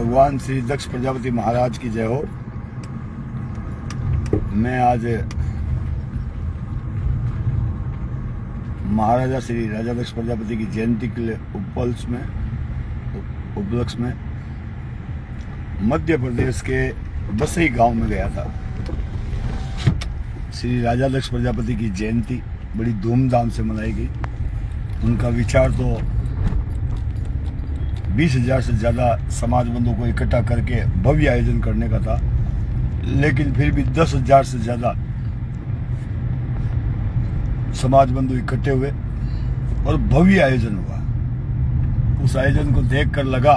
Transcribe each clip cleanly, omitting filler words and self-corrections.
भगवान श्री दक्ष प्रजापति महाराज की जय हो। मैं आज महाराजा श्री राजा दक्ष प्रजापति की जयंती के लिए उपलक्ष्य में मध्य प्रदेश के बसई गांव में गया था। श्री राजा दक्ष प्रजापति की जयंती बड़ी धूमधाम से मनाई गई। उनका विचार तो 20,000 से ज़्यादा समाज बंधुओं को इकट्ठा करके भव्य आयोजन करने का था, लेकिन फिर भी 10,000 से ज़्यादा समाज बंधु इकट्ठे हुए और भव्य आयोजन हुआ। उस आयोजन को देखकर लगा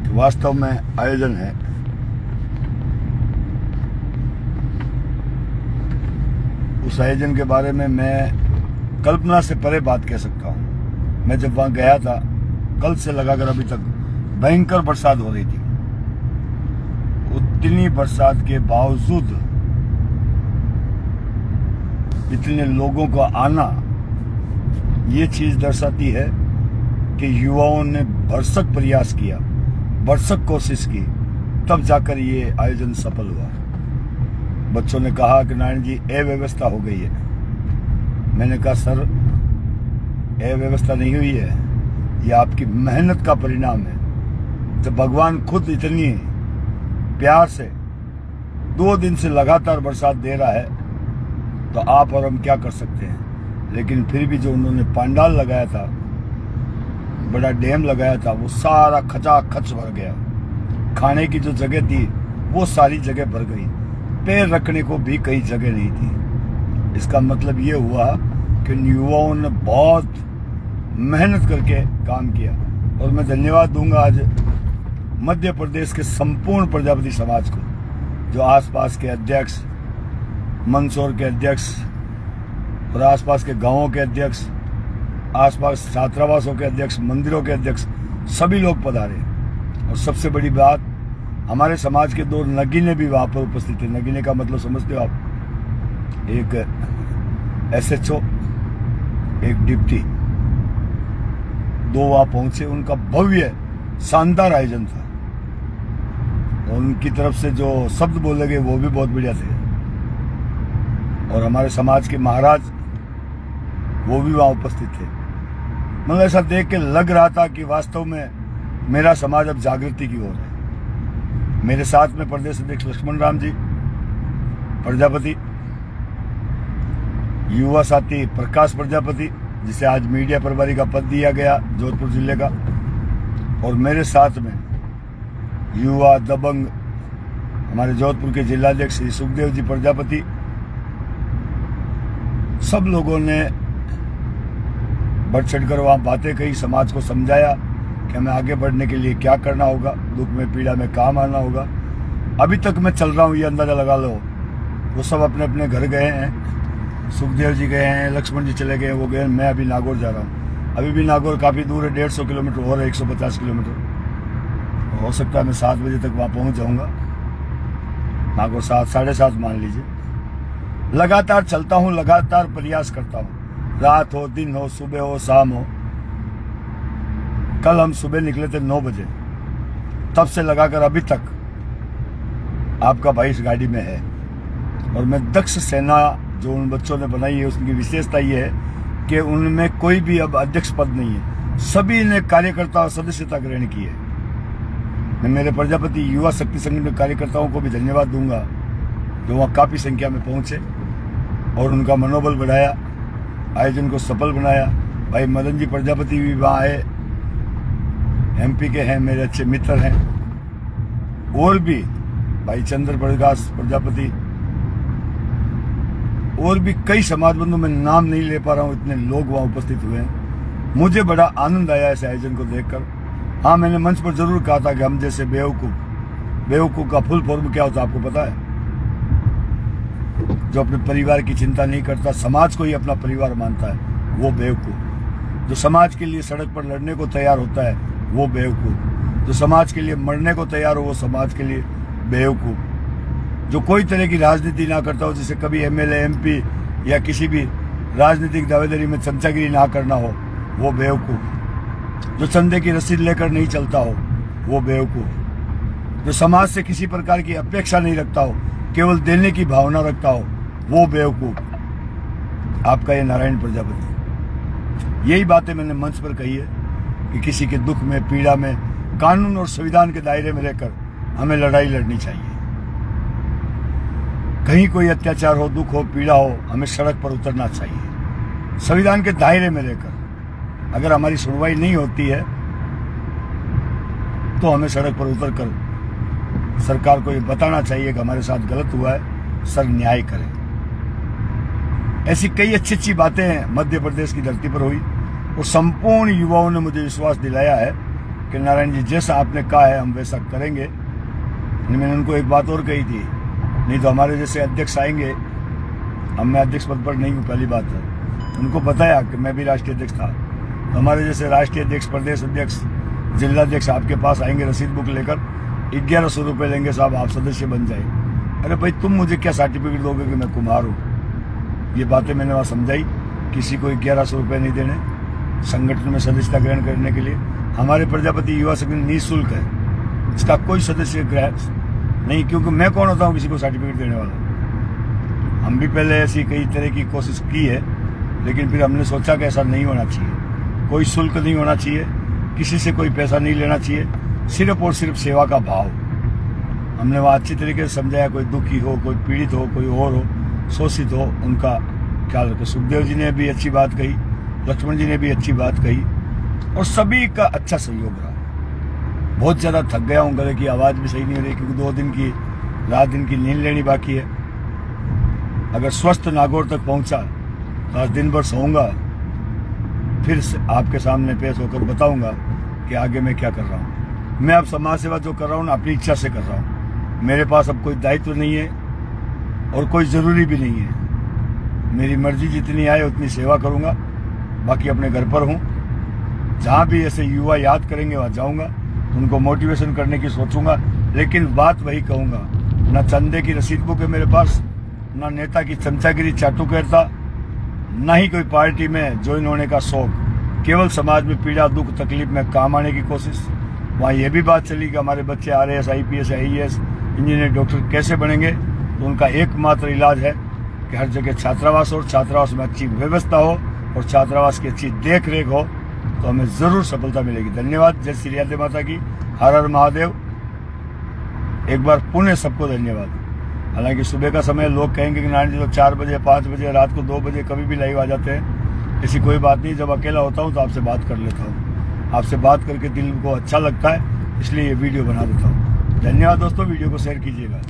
कि वास्तव में आयोजन है। उस आयोजन के बारे में मैं कल्पना से परे बात कह सकता हूँ। मैं जब वहाँ गया था, कल से लगाकर अभी तक भयंकर बरसात हो रही थी। उतनी बरसात के बावजूद इतने लोगों का आना ये चीज दर्शाती है कि युवाओं ने भरसक प्रयास किया, भरसक कोशिश की, तब जाकर ये आयोजन सफल हुआ। बच्चों ने कहा कि नारायण जी अव्यवस्था हो गई है। मैंने कहा सर, अव्यवस्था नहीं हुई है, यह आपकी मेहनत का परिणाम है। जब भगवान खुद इतनी प्यार से 2 दिन से लगातार बरसात दे रहा है तो आप और हम क्या कर सकते हैं। लेकिन फिर भी जो उन्होंने पंडाल लगाया था, बड़ा डैम लगाया था, वो सारा खचाखच भर गया। खाने की जो जगह थी वो सारी जगह भर गई, पैर रखने को भी कई जगह नहीं थी। इसका मतलब ये हुआ कि युवाओं ने बहुत मेहनत करके काम किया। और मैं धन्यवाद दूंगा आज मध्य प्रदेश के संपूर्ण प्रजापति समाज को, जो आसपास के अध्यक्ष, मंदसौर के अध्यक्ष और आसपास के गांवों के अध्यक्ष, आसपास छात्रावासों के अध्यक्ष, मंदिरों के अध्यक्ष, सभी लोग पधारे। और सबसे बड़ी बात, हमारे समाज के 2 नगीने भी वहां पर उपस्थित थे। नगीने का मतलब समझते हो आप? एक SHO, एक डिप्टी, 2 वहां पहुंचे। उनका भव्य शानदार आयोजन था और उनकी तरफ से जो शब्द बोले गए वो भी बहुत बढ़िया थे। और हमारे समाज के महाराज वो भी वहां उपस्थित थे। मतलब ऐसा देख के लग रहा था कि वास्तव में मेरा समाज अब जागृति की ओर है। मेरे साथ में प्रदेश अध्यक्ष लक्ष्मण राम जी प्रजापति, युवा साथी प्रकाश प्रजापति, जिसे आज मीडिया प्रभारी का पद दिया गया जोधपुर जिले का, और मेरे साथ में युवा दबंग हमारे जोधपुर के जिलाध्यक्ष श्री सुखदेव जी प्रजापति। सब लोगों ने बढ़ चढ़कर वहां बातें कही, समाज को समझाया कि हमें आगे बढ़ने के लिए क्या करना होगा, दुख में पीड़ा में काम आना होगा। अभी तक मैं चल रहा हूं, ये अंदाजा लगा लो। वो सब अपने अपने घर गए हैं। सुखदेव जी गए हैं, लक्ष्मण जी चले गए, वो गए। मैं अभी नागौर जा रहा हूँ। अभी भी नागौर काफ़ी दूर है, 150 किलोमीटर और 150 किलोमीटर। हो सकता है मैं 7 बजे तक वहाँ पहुँच जाऊँगा। नागौर 7, 7:30 मान लीजिए। लगातार चलता हूँ, लगातार प्रयास करता हूँ। रात हो, दिन हो, सुबह हो, शाम हो। कल हम सुबह निकले थे 9 बजे, तब से लगाकर अभी तक आपका भाई इस गाड़ी में है। और मैं दक्ष सेना जो उन बच्चों ने बनाई है, उसकी विशेषता ये है कि उनमें कोई भी अब अध्यक्ष पद नहीं है। सभी ने कार्यकर्ता और सदस्यता ग्रहण की है। मैं मेरे प्रजापति युवा शक्ति संगठन के कार्यकर्ताओं को भी धन्यवाद दूंगा, जो वहाँ काफ़ी संख्या में पहुँचे और उनका मनोबल बढ़ाया, आयोजन को सफल बनाया। भाई मदन जी प्रजापति भी वहाँ आए, MP के हैं, मेरे अच्छे मित्र हैं। और भी भाई चंद्र प्रकाश प्रजापति, और भी कई समाज बंधु, मैं नाम नहीं ले पा रहा हूँ, इतने लोग वहाँ उपस्थित हुए हैं। मुझे बड़ा आनंद आया इस आयोजन को देखकर। हाँ, मैंने मंच पर जरूर कहा था कि हम जैसे बेवकूफ का फुल फॉर्म क्या होता है आपको पता है? जो अपने परिवार की चिंता नहीं करता, समाज को ही अपना परिवार मानता है, वो बेवकूफ। जो समाज के लिए सड़क पर लड़ने को तैयार होता है, वो बेवकूफ। जो समाज के लिए मरने को तैयार हो, वो समाज के लिए बेवकूफ। जो कोई तरह की राजनीति ना करता हो, जिसे कभी MLA MP या किसी भी राजनीतिक दावेदारी में चमचागिरी ना करना हो, वो बेवकूफ। जो चंदे की रसीद लेकर नहीं चलता हो, वो बेवकूफ। जो समाज से किसी प्रकार की अपेक्षा नहीं रखता हो, केवल देने की भावना रखता हो, वो बेवकूफ आपका ये नारायण प्रजापति। यही बातें मैंने मंच पर कही है कि किसी के दुख में, पीड़ा में कानून और संविधान के दायरे में रहकर हमें लड़ाई लड़नी चाहिए। कहीं कोई अत्याचार हो, दुख हो, पीड़ा हो, हमें सड़क पर उतरना चाहिए संविधान के दायरे में रहकर। अगर हमारी सुनवाई नहीं होती है तो हमें सड़क पर उतरकर सरकार को ये बताना चाहिए कि हमारे साथ गलत हुआ है, सर न्याय करें। ऐसी कई अच्छी अच्छी बातें मध्य प्रदेश की धरती पर हुई और संपूर्ण युवाओं ने मुझे विश्वास दिलाया है कि नारायण जी जैसा आपने कहा है हम वैसा करेंगे। मैंने उनको एक बात और कही थी, नहीं तो हमारे जैसे अध्यक्ष आएंगे, अब मैं अध्यक्ष पद पर नहीं हूँ, पहली बात है, उनको बताया कि मैं भी राष्ट्रीय अध्यक्ष था, तो हमारे जैसे राष्ट्रीय अध्यक्ष, प्रदेश अध्यक्ष, जिलाध्यक्ष आपके पास आएंगे रसीद बुक लेकर, 1100 रुपये लेंगे, साहब आप सदस्य बन जाए। अरे भाई तुम मुझे क्या सर्टिफिकेट दोगे कि मैं कुम्हार हूँ? ये बातें मैंने वहाँ समझाई। किसी को 1100 रुपये नहीं देने संगठन में सदस्यता ग्रहण करने के लिए। हमारे प्रजापति युवा संगठन निःशुल्क है, इसका कोई सदस्य ग्रहण नहीं, क्योंकि मैं कौन होता हूँ किसी को सर्टिफिकेट देने वाला। हम भी पहले ऐसी कई तरह की कोशिश की है, लेकिन फिर हमने सोचा कि ऐसा नहीं होना चाहिए। कोई शुल्क नहीं होना चाहिए, किसी से कोई पैसा नहीं लेना चाहिए, सिर्फ और सिर्फ सेवा का भाव। हमने वहाँ अच्छी तरीके से समझाया, कोई दुखी हो, कोई पीड़ित हो, कोई और हो, शोषित हो, उनका ख्याल रखें। सुखदेव जी ने भी अच्छी बात कही, लक्ष्मण जी ने भी अच्छी बात कही और सभी का अच्छा सहयोग रहा। बहुत ज़्यादा थक गया हूँ, गले की आवाज़ भी सही नहीं हो रही, क्योंकि 2 दिन की, रात दिन की नींद लेनी बाकी है। अगर स्वस्थ नागौर तक पहुँचा तो आज दिन भर सोऊंगा, फिर आपके सामने पेश होकर बताऊंगा कि आगे मैं क्या कर रहा हूँ। मैं अब समाज सेवा जो कर रहा हूँ ना, अपनी इच्छा से कर रहा हूँ। मेरे पास अब कोई दायित्व नहीं है और कोई ज़रूरी भी नहीं है। मेरी मर्जी जितनी आए उतनी सेवा करूँगा, बाकी अपने घर पर हूँ। जहाँ भी ऐसे युवा याद करेंगे वहाँ जाऊँगा, उनको मोटिवेशन करने की सोचूंगा, लेकिन बात वही कहूँगा, ना चंदे की रसीद बुक है मेरे पास, ना नेता की चमचागिरी चाटुकारिता, ना ही कोई पार्टी में ज्वाइन होने का शौक। केवल समाज में पीड़ा, दुख, तकलीफ में काम आने की कोशिश। वहाँ ये भी बात चली कि हमारे बच्चे RAS, IPS, IAS, engineer, doctor कैसे बनेंगे, तो उनका एकमात्र इलाज है कि हर जगह छात्रावास और छात्रावास में अच्छी व्यवस्था हो और छात्रावास की अच्छी देख रेख हो, तो हमें जरूर सफलता मिलेगी। धन्यवाद। जय श्री राधे माता की, हर हर महादेव। एक बार पुनः सबको धन्यवाद। हालांकि सुबह का समय लोग कहेंगे कि नारायण जी लोग 4 बजे, 5 बजे, रात को 2 बजे कभी भी लाइव आ जाते हैं। ऐसी कोई बात नहीं, जब अकेला होता हूँ तो आपसे बात कर लेता हूँ। आपसे बात करके दिल को अच्छा लगता है, इसलिए ये वीडियो बना देता हूँ। धन्यवाद दोस्तों, वीडियो को शेयर कीजिएगा।